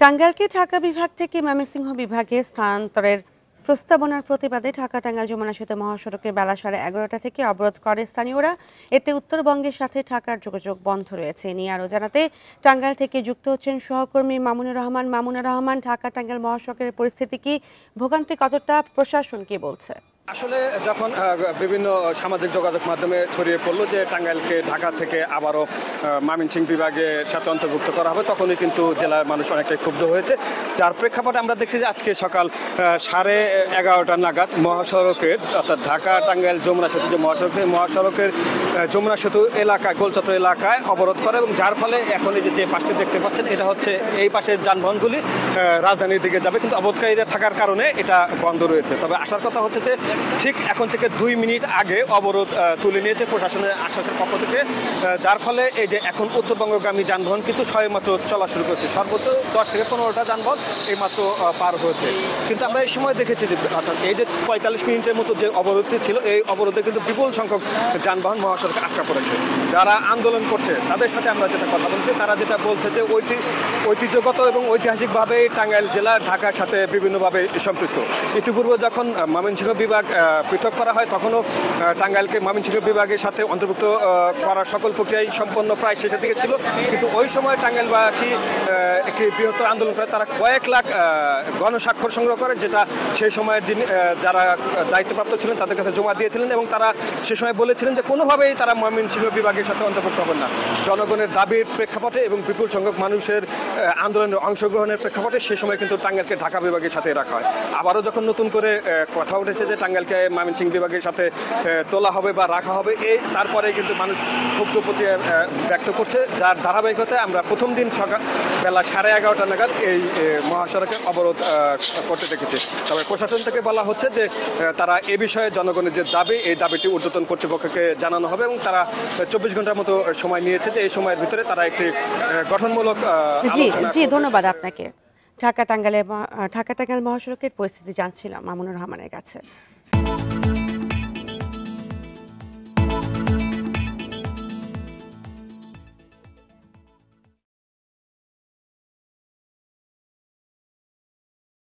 টাঙ্গাইলকে ঢাকা বিভাগ থেকে ময়মনসিংহ বিভাগে স্থানান্তরের প্রস্তাবনার প্রতিবাদে ঢাকা-টাঙ্গাইল যমুনা সেতু মহাসড়কের বেলা 11:30 থেকে অবরোধ করে স্থানীয়রা। এতে উত্তরবঙ্গের সাথে ঢাকার যোগাযোগ বন্ধ রয়েছে। নিয়ে আরও জানাতে টাঙ্গাইল থেকে যুক্ত হচ্ছেন সহকর্মী মামুনুর রহমান। মামুনুর রহমান, ঢাকা-টাঙ্গাইল মহাসড়কের পরিস্থিতি কি, ভোগান্তি কতটা, প্রশাসন কি বলছে? আসলে যখন বিভিন্ন সামাজিক যোগাযোগ মাধ্যমে ছড়িয়ে পড়লো যে টাঙ্গাইলকে ঢাকা থেকে আবারও ময়মনসিংহ বিভাগের সাথে অন্তর্ভুক্ত করা হবে, তখনই কিন্তু জেলার মানুষ অনেকটাই ক্ষুব্ধ হয়েছে। যার প্রেক্ষাপটে আমরা দেখছি যে আজকে সকাল 11:30 নাগাদ মহাসড়কের অর্থাৎ ঢাকা টাঙ্গাইল যমুনা সেতু যে মহাসড়ক, সেই মহাসড়কের যমুনা সেতু এলাকায়, গোলচত্বর এলাকায় অবরোধ করে, এবং যার ফলে এখন এই যে পাশটি দেখতে পাচ্ছেন, এটা হচ্ছে এই পাশের যানবাহনগুলি রাজধানীর দিকে যাবে, কিন্তু অবরোধকারীরা থাকার কারণে এটা বন্ধ রয়েছে। তবে আসার কথা হচ্ছে যে ঠিক এখন থেকে 2 মিনিট আগে অবরোধ তুলে নিয়েছে প্রশাসনের আশ্বাসের পক্ষ থেকে, যার ফলে এই যে এখন উত্তরবঙ্গগামী যানবাহন কিন্তু সবেমাত্র চলা শুরু করছে। সর্বোচ্চ 10 থেকে 15টা যানবাহন এইমাত্র পার হয়েছে। কিন্তু আমরা এই সময় দেখেছি যে অর্থাৎ এই যে 45 মিনিটের মতো যে অবরোধটি ছিল, এই অবরোধে কিন্তু বিপুল সংখ্যক যানবাহন মহাসড়কে আটকা পড়েছে। যারা আন্দোলন করছে তাদের সাথে আমরা যেটা কথা বলছি, তারা যেটা বলছে যে ঐতিহ্যগত এবং ঐতিহাসিকভাবে টাঙ্গাইল জেলা ঢাকার সাথে বিভিন্নভাবে সম্পৃক্ত। ইতিপূর্বে যখন ময়মনসিংহ বিভাগ পৃথক করা হয়, তখনও টাঙ্গাইলকে ময়মনসিংহ বিভাগের সাথে অন্তর্ভুক্ত করার সকল প্রক্রিয়াই সম্পন্ন প্রায় শেষের দিকে ছিল। কিন্তু ওই সময় টাঙ্গাইলবাসী একটি বৃহত্তর আন্দোলন করে, তারা কয়েক লাখ গণস্বাক্ষর সংগ্রহ করে, যেটা সেই সময়ের যারা দায়িত্বপ্রাপ্ত ছিলেন তাদের কাছে জমা দিয়েছিলেন, এবং তারা সে সময় বলেছিলেন যে কোনোভাবেই তারা ময়মনসিংহ বিভাগের সাথে অন্তর্ভুক্ত হবেন না। জনগণের দাবির প্রেক্ষাপটে এবং বিপুল সংখ্যক মানুষের আন্দোলনের অংশগ্রহণের প্রেক্ষাপটে সে সময় কিন্তু টাঙ্গাইলকে ঢাকা বিভাগের সাথে রাখা হয়। আবারও যখন নতুন করে কথা উঠেছে যে টাঙ্গাইলকে ময়মনসিংহ বিভাগের সাথে তোলা হবে বা রাখা হবে, এই তারপরে কিন্তু মানুষ ক্ষুব্ধ প্রতিক্রিয়া ব্যক্ত করছে, যার ধারাবাহিকতায় আমরা প্রথম দিন সকাল বেলা 11:30 নাগাদ এই মহাসড়কে অবরোধ করতে দেখেছি। তবে প্রশাসন থেকে বলা হচ্ছে যে তারা এ বিষয়ে জনগণের যে দাবি, এই দাবিটি ঊর্ধ্বতন কর্তৃপক্ষকে জানানো হবে, এবং তারা 24 ঘন্টার মতো সময় নিয়েছে যে এই সময়ের ভিতরে তারা একটি গঠনমূলক আলোচনা। জি, ধন্যবাদ আপনাকে। ঢাকা টাঙ্গাইল মহাসড়কের পরিস্থিতি জানছিলাম মামুনুর রহমানের কাছে।